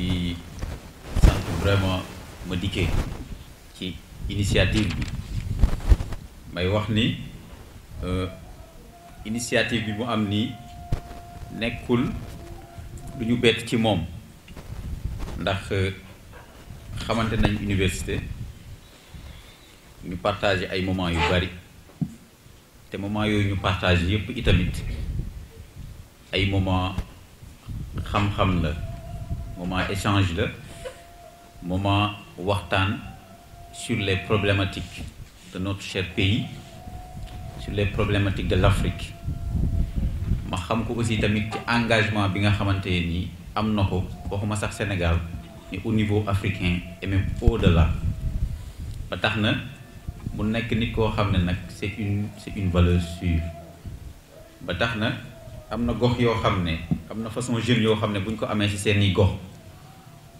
di sant vraiment ma dikkee ci initiative bi may wax ni initiative bi mu am nii nekkul lu ñu bett ci moom ndax xamante nañ université ñu partagé ay moments yu bari te moment yooyu ñu partagé yépp itamit ay moment xam-xam la moment échange la moment waxtaan sur les problématiques de notre cher pays, sur les problématiques de l'Afrique. ma xam ko aussi tamit ci engagement bi nga xamante ni am na ko waxuma sax Sénégal mais au niveau africain et même au-delà ba tax na mu nekk nit koo xam ne nag c'est une valeur sûre ba tax na am na gox yoo xam ne am na façon jeunes yoo xam ne bu ñu ko amee ci seeni gox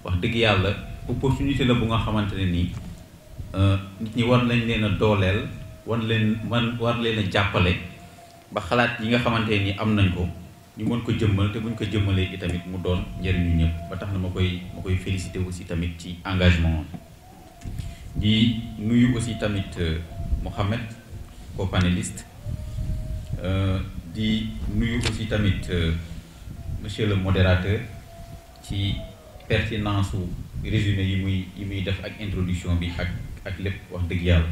wax dëgg yàlla opportunité la bu nga xamante ne nii nit ñi war nañ leen a dooleel war leen a jàppale ba xalaat yi nga xamante ni am nañ ko ñu mën ko jëmmal te buñ ko jëmmalee itamit mu doon njëriñu ñëpp ba tax na ma koy féliciter aussi tamit ci engagement di nuyu aussi tamit Mohamed co-panéliste di nuyu aussi tamit monsieur le modérateur ci pertinence su résumé yi muy def ak introduction bi ak lépp wax dëgg yàlla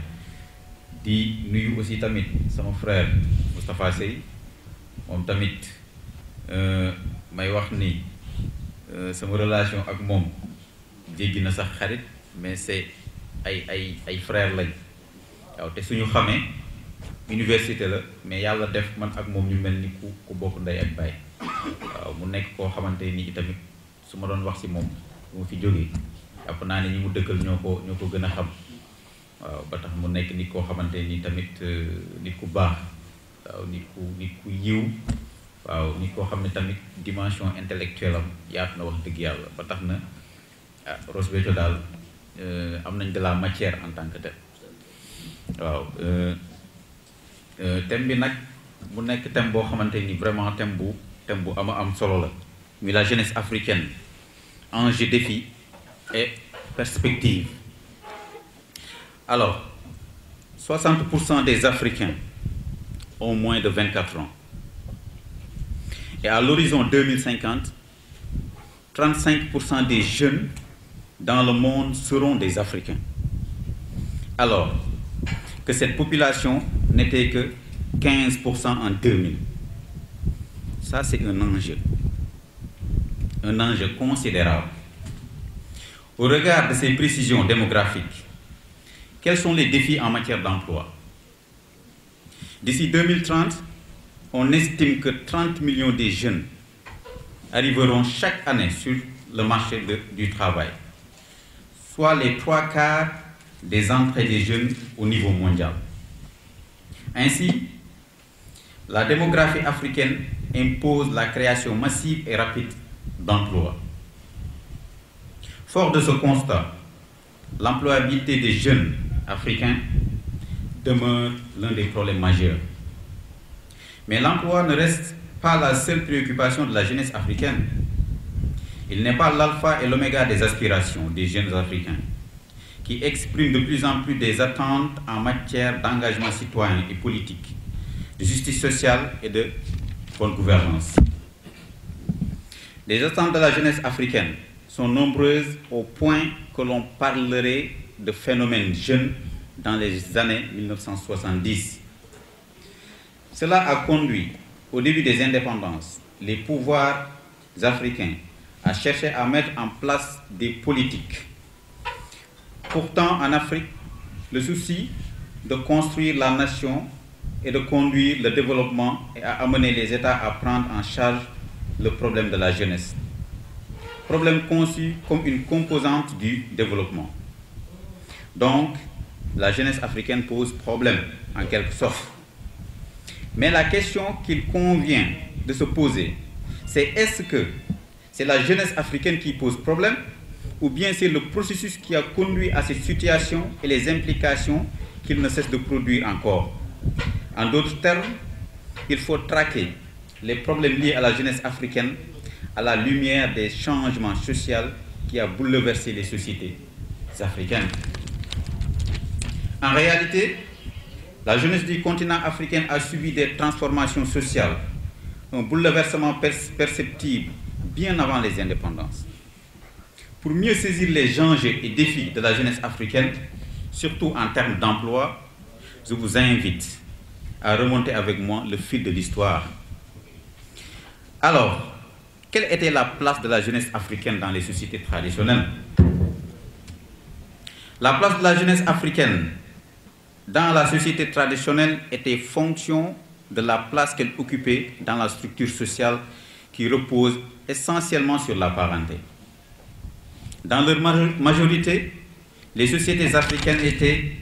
di nuyu aussi tamit sama frère Moustapha Sey moom tamit may wax ni sama relation ak moom jéggi na sax xarit mais c'est ay frère lañ waaw te suñu xamee université la mais yàlla def man ak moom ñu mel ni ku bokk ndey ak baay waaw mu nekk koo xamante ni tamit su ma doon wax ci moom bu ma fi jógee jàpp naa ne ñi mu dëkkal ñoo ko gën a xam waaw ba tax mu nekk nit koo xamante ni tamit nit ku baax waaw nit ku yiw waaw nit koo xam ne tamit dimension intellectuelle am yaatu na wax dëgg yàlla ba tax na Ross Béthio daal am nañ de la matière en tant que tel waaw thème bi nag mu nekk thème boo xamante ni vraiment thème bu am solo la muy la jeunesse africaine enjeux, défis et perspectives. Alors, 60% des Africains ont moins de 24 ans. Et à l'horizon 2050, 35% des jeunes dans le monde seront des Africains. Alors que cette population n'était que 15% en 2000. Ça, c'est un enjeu considérable. Au regard de ces précisions démographiques, quels sont les défis en matière d'emploi? D'ici 2030, on estime que 30 millions de jeunes arriveront chaque année sur le marché du travail, soit les 3/4 des entrées des jeunes au niveau mondial. Ainsi, la démographie africaine impose la création massive et rapide d'emplois. Fort de ce constat, l'employabilité des jeunes africains demeure l'un des problèmes majeurs. Mais l'emploi ne reste pas la seule préoccupation de la jeunesse africaine. Il n'est pas l'alpha et l'oméga des aspirations des jeunes africains, qui expriment de plus en plus des attentes en matière d'engagement citoyen et politique, de justice sociale et de bonne gouvernance. Les attentes de la jeunesse africaine sont nombreuses au point que l'on parlerait de phénomènes jeunes dans les années 1970. Cela a conduit, au début des indépendances, les pouvoirs africains à chercher à mettre en place des politiques. Pourtant, en Afrique, le souci de construire la nation et de conduire le développement et à amener les États à prendre en charge le problème de la jeunesse. Problème conçu comme une composante du développement. Donc, la jeunesse africaine pose problème, en quelque sorte. Mais la question qu'il convient de se poser, c'est est-ce que c'est la jeunesse africaine qui pose problème ou bien c'est le processus qui a conduit à cette situation et les implications qu'il ne cesse de produire encore? En d'autres termes, il faut traquer les problèmes liés à la jeunesse africaine à la lumière des changements sociaux qui a bouleversé les sociétés africaines. En réalité, la jeunesse du continent africain a subi des transformations sociales, un bouleversement perceptible bien avant les indépendances. Pour mieux saisir les enjeux et défis de la jeunesse africaine, surtout en termes d'emploi, je vous invite à remonter avec moi le fil de l'histoire. Alors, quelle était la place de la jeunesse africaine dans les sociétés traditionnelles? La place de la jeunesse africaine dans la société traditionnelle était fonction de la place qu'elle occupait dans la structure sociale qui repose essentiellement sur la parenté. Dans leur majorité, les sociétés africaines étaient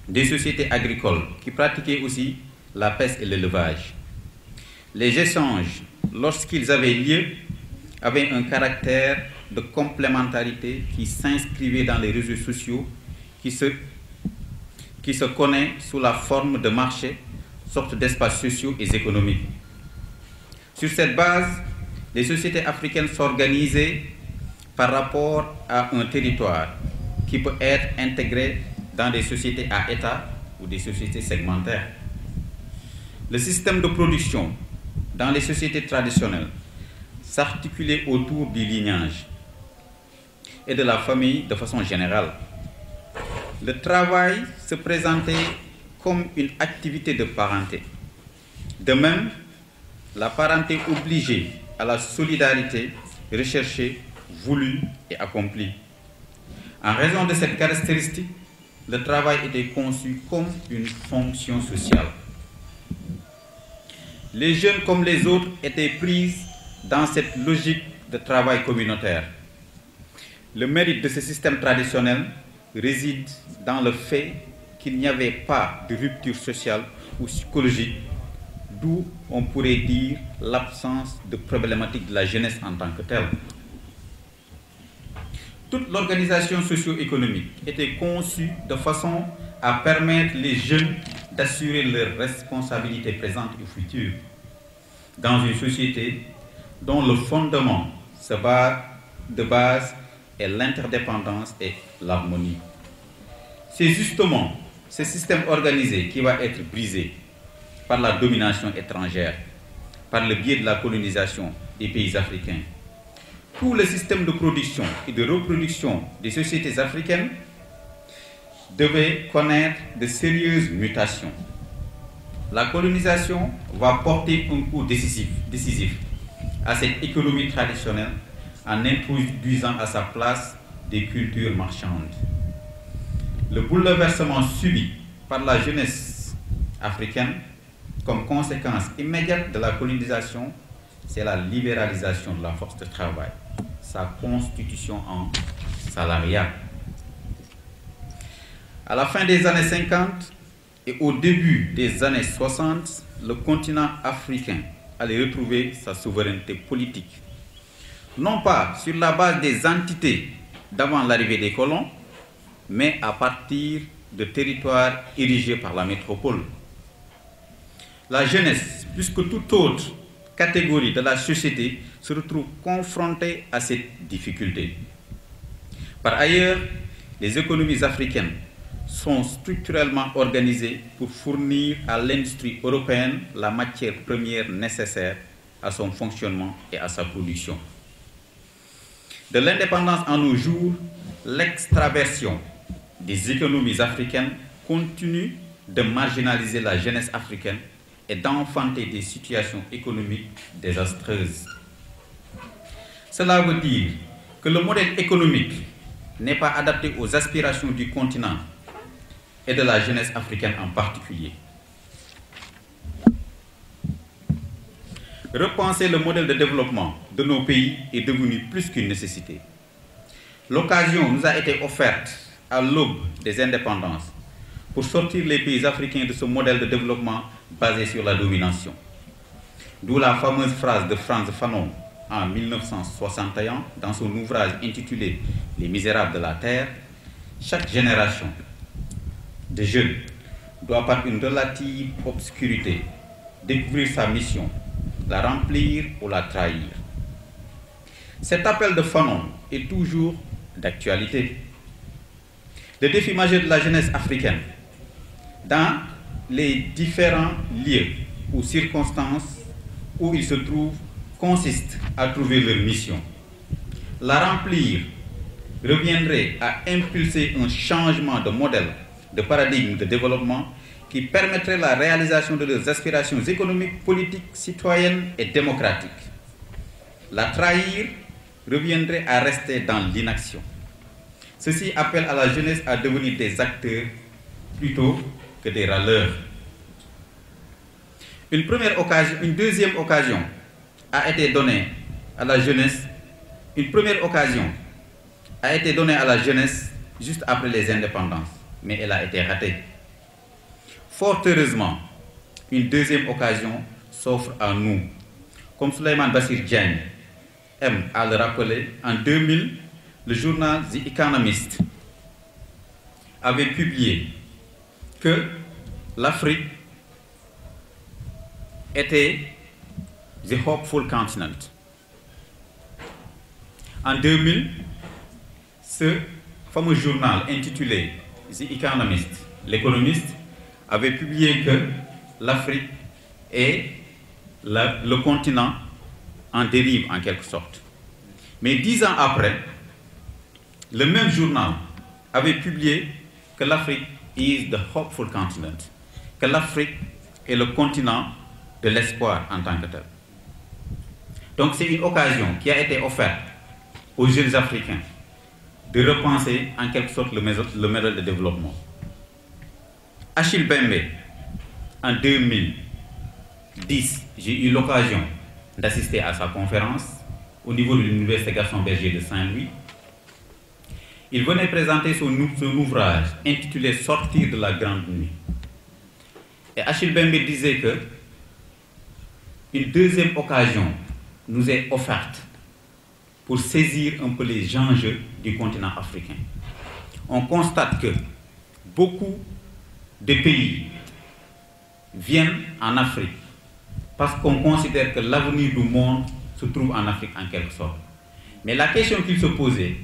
des sociétés agricoles qui pratiquaient aussi la pêche et l'élevage. Les échanges, lorsqu'ils avaient lieu, avaient un caractère de complémentarité qui s'inscrivait dans les réseaux sociaux qui se connaît sous la forme de marchés, sorte d'espaces sociaux et économiques. Sur cette base, les sociétés africaines s'organisaient par rapport à un territoire qui peut être intégré dans des sociétés à État ou des sociétés segmentaires. Le système de production dans les sociétés traditionnelles s'articulait autour du lignage et de la famille de façon générale. Le travail se présentait comme une activité de parenté. De même, la parenté obligeait à la solidarité recherchée, voulue et accomplie. En raison de cette caractéristique, le travail était conçu comme une fonction sociale. Les jeunes comme les autres étaient pris dans cette logique de travail communautaire. Le mérite de ce système traditionnel réside dans le fait qu'il n'y avait pas de rupture sociale ou psychologique, d'où on pourrait dire l'absence de problématique de la jeunesse en tant que telle. Toute l'organisation socio-économique était conçue de façon à permettre les jeunes d'assurer leurs responsabilités présentes et futures dans une société dont le fondement de base est l'interdépendance et l'harmonie. C'est justement ce système organisé qui va être brisé par la domination étrangère, par le biais de la colonisation des pays africains. Tout le système de production et de reproduction des sociétés africaines devait connaître de sérieuses mutations. La colonisation va porter un coup décisif à cette économie traditionnelle en introduisant à sa place des cultures marchandes. Le bouleversement subi par la jeunesse africaine comme conséquence immédiate de la colonisation, c'est la libéralisation de la force de travail, sa constitution en salariat. À la fin des années 50 et au début des années 60, le continent africain allait retrouver sa souveraineté politique, non pas sur la base des entités d'avant l'arrivée des colons, mais à partir de territoires érigés par la métropole. La jeunesse, plus que toute autre catégorie de la société, se retrouve confrontée à cette difficulté. Par ailleurs, les économies africaines sont structurellement organisées pour fournir à l'industrie européenne la matière première nécessaire à son fonctionnement et à sa production. De l'indépendance en nos jours, l'extraversion des économies africaines continue de marginaliser la jeunesse africaine et d'enfanter des situations économiques désastreuses. Cela veut dire que le modèle économique n'est pas adapté aux aspirations du continent et de la jeunesse africaine en particulier. Repenser le modèle de développement de nos pays est devenu plus qu'une nécessité. L'occasion nous a été offerte à l'aube des indépendances pour sortir les pays africains de ce modèle de développement basé sur la domination. D'où la fameuse phrase de Frantz Fanon en 1961 dans son ouvrage intitulé « Les Misérables de la Terre », chaque génération de jeunes doit par une relative obscurité découvrir sa mission, la remplir ou la trahir. Cet appel de Fanon est toujours d'actualité. Le défi majeur de la jeunesse africaine, dans les différents lieux ou circonstances où ils se trouvent, consiste à trouver leur mission. La remplir reviendrait à impulser un changement de modèle, de paradigme de développement qui permettrait la réalisation de leurs aspirations économiques, politiques, citoyennes et démocratiques. La trahir reviendrait à rester dans l'inaction. Ceci appelle à la jeunesse à devenir des acteurs plutôt que des râleurs. Une deuxième occasion a été donnée à la jeunesse. Une première occasion a été donnée à la jeunesse juste après les indépendances, mais elle a été ratée. Fort heureusement, une deuxième occasion s'offre à nous. Comme Souleymane Bassir Diagne aime à le rappeler, en 2000, le journal The Economist avait publié que l'Afrique était the hopeful continent. En 2000, ce fameux journal intitulé The Economist, l'économiste, avait publié que l'Afrique est le continent en dérive en quelque sorte. Mais 10 ans après, le même journal avait publié que l'Afrique is the hopeful continent, que l'Afrique est le continent de l'espoir en tant que tel. Donc c'est une occasion qui a été offerte aux jeunes Africains de repenser en quelque sorte le modèle de développement. Achille Bembe, en 2010, j'ai eu l'occasion d'assister à sa conférence au niveau de l'Université Gaston Berger de Saint-Louis. Il venait présenter son ouvrage intitulé « Sortir de la grande nuit ». Et Achille Bembe disait que une deuxième occasion nous est offerte pour saisir un peu les enjeux du continent africain. On constate que beaucoup de pays viennent en Afrique parce qu'on considère que l'avenir du monde se trouve en Afrique en quelque sorte. Mais la question qu'il se posait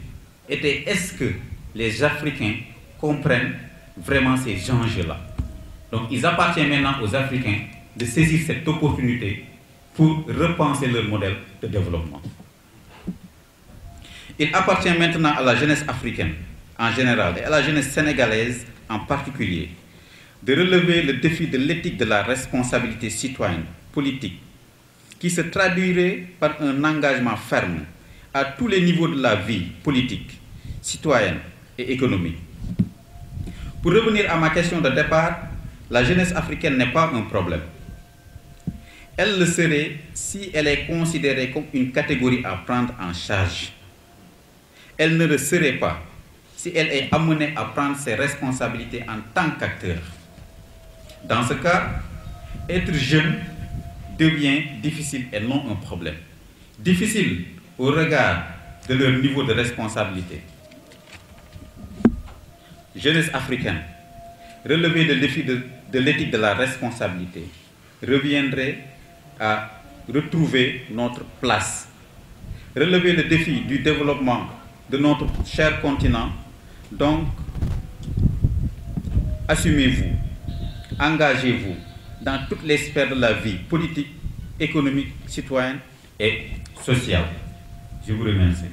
était: est-ce que les Africains comprennent vraiment ces enjeux-là? Donc il appartient maintenant aux Africains de saisir cette opportunité pour repenser leur modèle de développement. Il appartient maintenant à la jeunesse africaine en général et à la jeunesse sénégalaise en particulier de relever le défi de l'éthique de la responsabilité citoyenne, politique, qui se traduirait par un engagement ferme à tous les niveaux de la vie politique, citoyenne et économique. Pour revenir à ma question de départ, la jeunesse africaine n'est pas un problème. Elle le serait si elle est considérée comme une catégorie à prendre en charge. Elle ne le serait pas si elle est amenée à prendre ses responsabilités en tant qu'acteur. Dans ce cas, être jeune devient difficile et non un problème. Difficile au regard de leur niveau de responsabilité. Jeunesse africaine, relever le défi de l'éthique de la responsabilité reviendrait à retrouver notre place. Relever le défi du développement de notre cher continent, donc assumez-vous, engagez-vous dans toutes les sphères de la vie politique, économique, citoyenne et sociale. Je vous remercie.